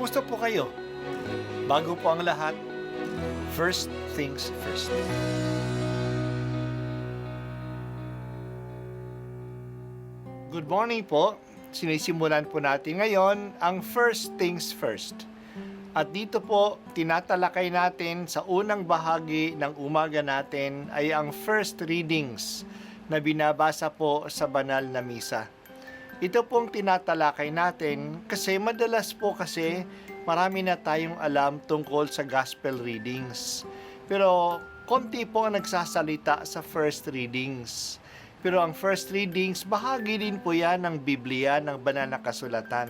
Kumusta po kayo? Bago po ang lahat, first things first. Good morning po. Sinisimulan po natin ngayon ang first things first. At dito po, tinatalakay natin sa unang bahagi ng umaga natin ay ang first readings na binabasa po sa banal na misa. Ito pong tinatalakay natin kasi madalas po kasi marami na tayong alam tungkol sa gospel readings. Pero konti po ang nagsasalita sa first readings. Pero ang first readings, bahagi din po yan ng Biblia, ng banal na kasulatan.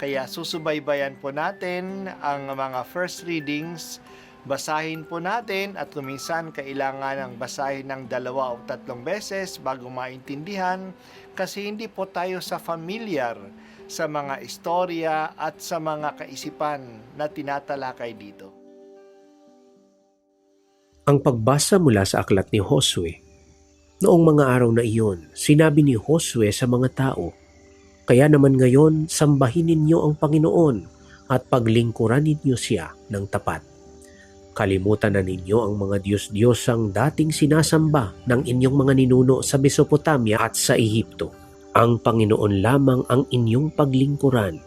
Kaya susubaybayan po natin ang mga first readings, basahin po natin at kuminsan kailangan ng basahin ng 2 o 3 beses bago maintindihan kasi hindi po tayo familiar sa mga istorya at sa mga kaisipan na tinatalakay dito. Ang pagbasa mula sa aklat ni Josue. Noong mga araw na iyon, sinabi ni Josue sa mga tao, "Kaya naman ngayon, sambahin ninyo ang Panginoon at paglingkuran ninyo siya ng tapat. Kalimutan na ninyo ang mga Diyos-Diyosang dating sinasamba ng inyong mga ninuno sa Mesopotamia at sa Ehipto. Ang Panginoon lamang ang inyong paglingkuran.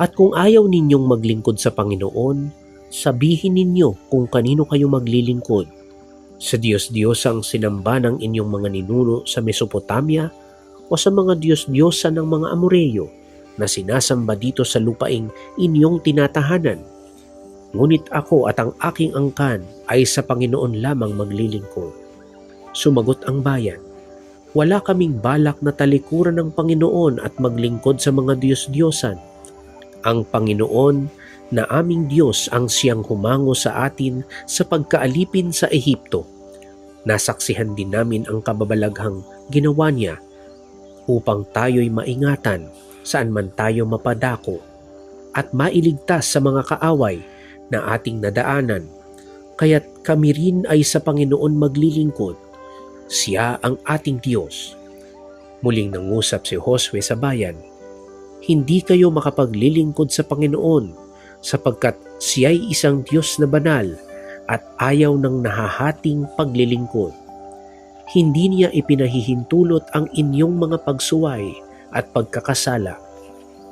At kung ayaw ninyong maglingkod sa Panginoon, sabihin ninyo kung kanino kayo maglilingkod. Sa Diyos-Diyosang sinamba ng inyong mga ninuno sa Mesopotamia o sa mga Diyos-Diyosa ng mga Amoreyo na sinasamba dito sa lupaing inyong tinatahanan. Ngunit ako at ang aking angkan ay sa Panginoon lamang maglilingkod." Sumagot ang bayan, "Wala kaming balak na talikuran ng Panginoon at maglingkod sa mga Diyos-Diyosan. Ang Panginoon na aming Diyos ang siyang humango sa atin sa pagkaalipin sa Ehipto. Nasaksihan din namin ang kababalaghang ginawa niya upang tayo'y maingatan saan man tayo mapadako at mailigtas sa mga kaaway na ating nadaanan. Kaya't kami rin ay sa Panginoon maglilingkod. Siya ang ating Diyos." Muling nangusap si Josue sa bayan, "Hindi kayo makapaglilingkod sa Panginoon sapagkat siya'y isang Diyos na banal at ayaw ng nahahating paglilingkod. Hindi niya ipinahihintulot ang inyong mga pagsuway at pagkakasala.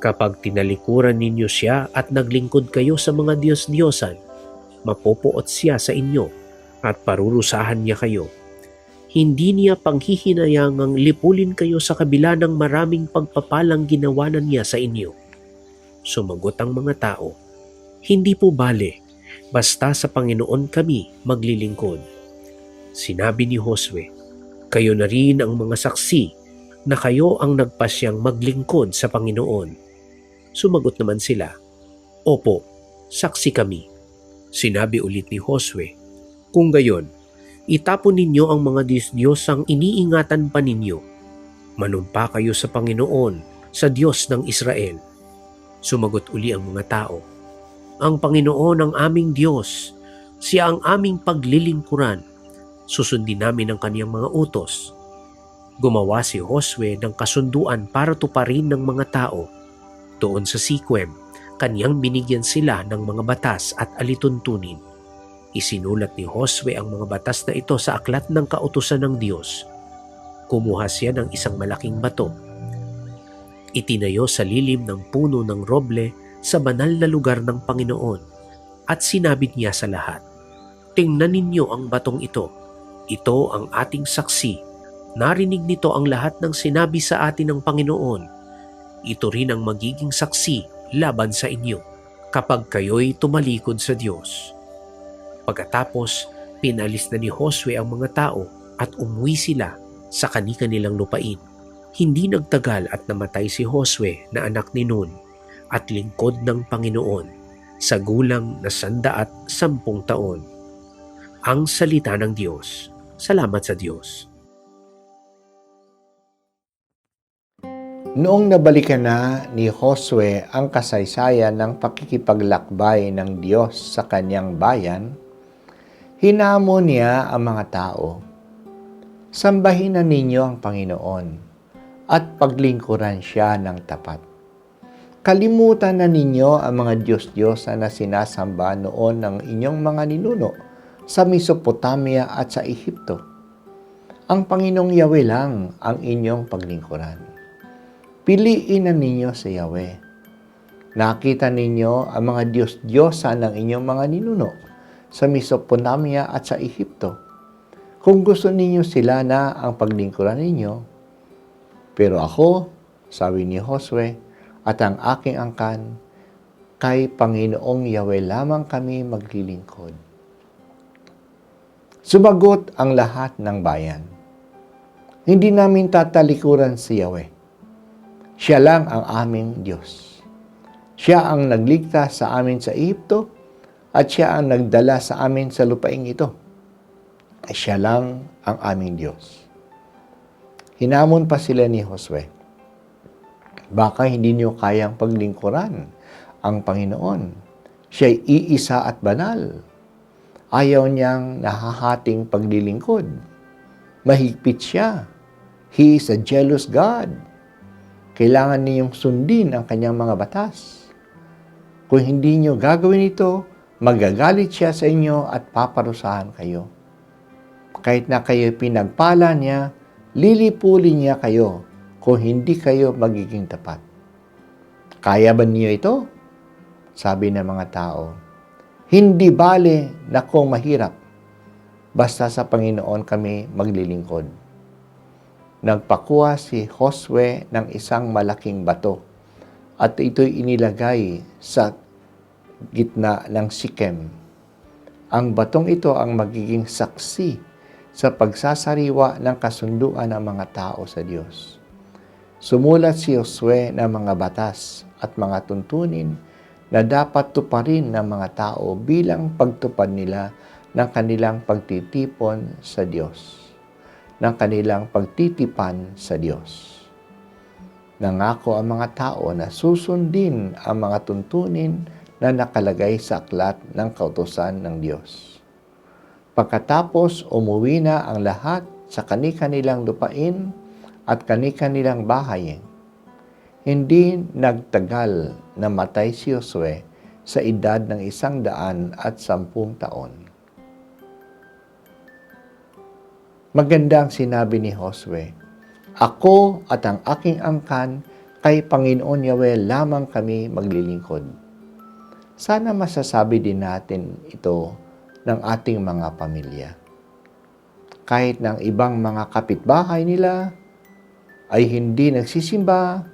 Kapag tinalikuran ninyo siya at naglingkod kayo sa mga Diyos-Diyosan, mapopoot siya sa inyo at parurusahan niya kayo. Hindi niya panghihinayangang lipulin kayo sa kabila ng maraming pagpapalang ginawanan niya sa inyo." Sumagot ang mga tao, "Hindi po bale, basta sa Panginoon kami maglilingkod." Sinabi ni Josue, "Kayo na rin ang mga saksi na kayo ang nagpasyang maglingkod sa Panginoon." Sumagot naman sila, "Opo, saksi kami." Sinabi ulit ni Josue, "Kung gayon, itapon ninyo ang mga Diyos-Diyosang iniingatan pa ninyo. Manumpa kayo sa Panginoon, sa Diyos ng Israel." Sumagot uli ang mga tao, "Ang Panginoon ang aming Diyos, siya ang aming paglilingkuran. Susundin namin ang kaniyang mga utos." Gumawa si Josue ng kasunduan para tuparin ng mga tao. Doon sa Siquem, kaniyang binigyan sila ng mga batas at alituntunin. Isinulat ni Josue ang mga batas na ito sa aklat ng kautusan ng Diyos. Kumuha siya ng isang malaking bato. Itinayo sa lilim ng puno ng roble sa banal na lugar ng Panginoon at sinabi niya sa lahat, "Tingnan ninyo ang batong ito. Ito ang ating saksi. Narinig nito ang lahat ng sinabi sa atin ng Panginoon. Ito rin ang magiging saksi laban sa inyo kapag kayo'y tumalikod sa Diyos." Pagkatapos, pinalis na ni Josue ang mga tao at umuwi sila sa kani-kanilang lupain. Hindi nagtagal at namatay si Josue na anak ni Nun at lingkod ng Panginoon sa gulang na 110 taon. Ang salita ng Diyos. Salamat sa Diyos. Noong nabalikan na ni Josue ang kasaysayan ng pakikipaglakbay ng Diyos sa kanyang bayan, hinamon niya ang mga tao, "Sambahin na ninyo ang Panginoon at paglingkuran siya ng tapat. Kalimutan na ninyo ang mga Diyos-Diyosa na sinasamba noon ng inyong mga ninuno sa Mesopotamia at sa Ehipto. Ang Panginoong Yahweh lang ang inyong paglingkuran. Piliin na ninyo si Yahweh. Nakita ninyo ang mga Diyos-Diyosa ng inyong mga ninuno sa Mesopotamia at sa Ehipto. Kung gusto ninyo sila na ang paglingkuran ninyo, pero ako, sabi ni Josue, at ang aking angkan, kay Panginoong Yahweh lamang kami maglilingkod. Sumagot ang lahat ng bayan. Hindi namin tatalikuran si Yahweh. Siya lang ang aming Diyos. Siya ang nagligtas sa amin sa Ehipto at siya ang nagdala sa amin sa lupaing ito. Siya lang ang aming Diyos. Hinamon pa sila ni Josue. Baka hindi niyo kayang paglingkuran ang Panginoon. Siya'y iisa at banal. Ayaw niyang nahahating paglilingkod. Mahigpit siya. He is a jealous God. Kailangan niyong sundin ang kanyang mga batas. Kung hindi niyo gagawin ito, magagalit siya sa inyo at paparusahan kayo. Kahit na kayo pinagpala niya, lilipulin niya kayo kung hindi kayo magiging tapat. Kaya ba niyo ito? Sabi ng mga tao. Hindi bale na kung mahirap. Basta sa Panginoon kami maglilingkod. Nagpakuha si Josue ng isang malaking bato at ito'y inilagay sa gitna ng Sikem. Ang batong ito ang magiging saksi sa pagsasariwa ng kasunduan ng mga tao sa Diyos. Sumulat si Josue ng mga batas at mga tuntunin na dapat tuparin ng mga tao bilang pagtupad nila ng kanilang pagtitipon sa Diyos, ng kanilang pagtitipan sa Diyos. Nangako ang mga tao na susundin ang mga tuntunin na nakalagay sa aklat ng kautusan ng Diyos. Pagkatapos umuwi na ang lahat sa kani-kanilang lupain at kani-kanilang bahay. Hindi nagtagal na matay si Josue sa edad ng 110 taon. Maganda ang sinabi ni Josue, ako at ang aking angkan kay Panginoon Yahweh lamang kami maglilingkod. Sana masasabi din natin ito ng ating mga pamilya. Kahit ng ibang mga kapitbahay nila ay hindi nagsisimba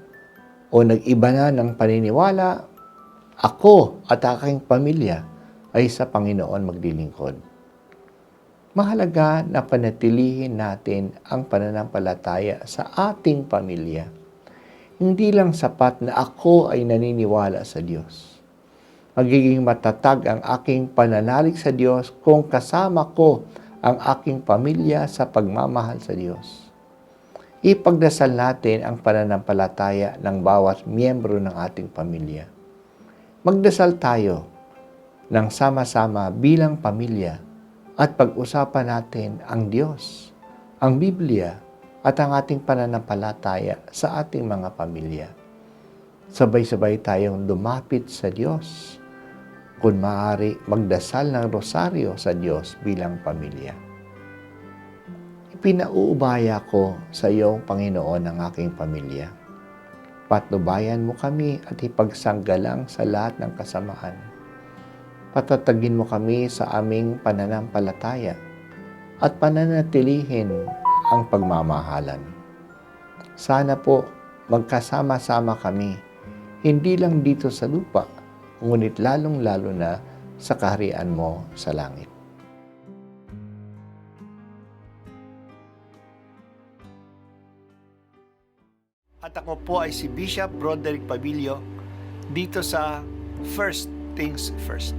o nag-iba na ng paniniwala, ako at aking pamilya ay sa Panginoon maglilingkod. Mahalaga na panatilihin natin ang pananampalataya sa ating pamilya. Hindi lang sapat na ako ay naniniwala sa Diyos. Magiging matatag ang aking pananalig sa Diyos kung kasama ko ang aking pamilya sa pagmamahal sa Diyos. Ipagdasal natin ang pananampalataya ng bawat miyembro ng ating pamilya. Magdasal tayo ng sama-sama bilang pamilya at pag-usapan natin ang Diyos, ang Biblia at ang ating pananampalataya sa ating mga pamilya. Sabay-sabay tayong lumapit sa Diyos. Kung maaari, magdasal ng rosaryo sa Diyos bilang pamilya. Pinauubaya ko sa iyong Panginoon ang aking pamilya. Patnubayan mo kami at ipagsanggalang sa lahat ng kasamaan. Patatagin mo kami sa aming pananampalataya at pananatilihin ang pagmamahalan. Sana po magkasama-sama kami, hindi lang dito sa lupa, ngunit lalong-lalo na sa kaharian mo sa langit. At ako po ay si Bishop Broderick Pabilio dito sa First Things First.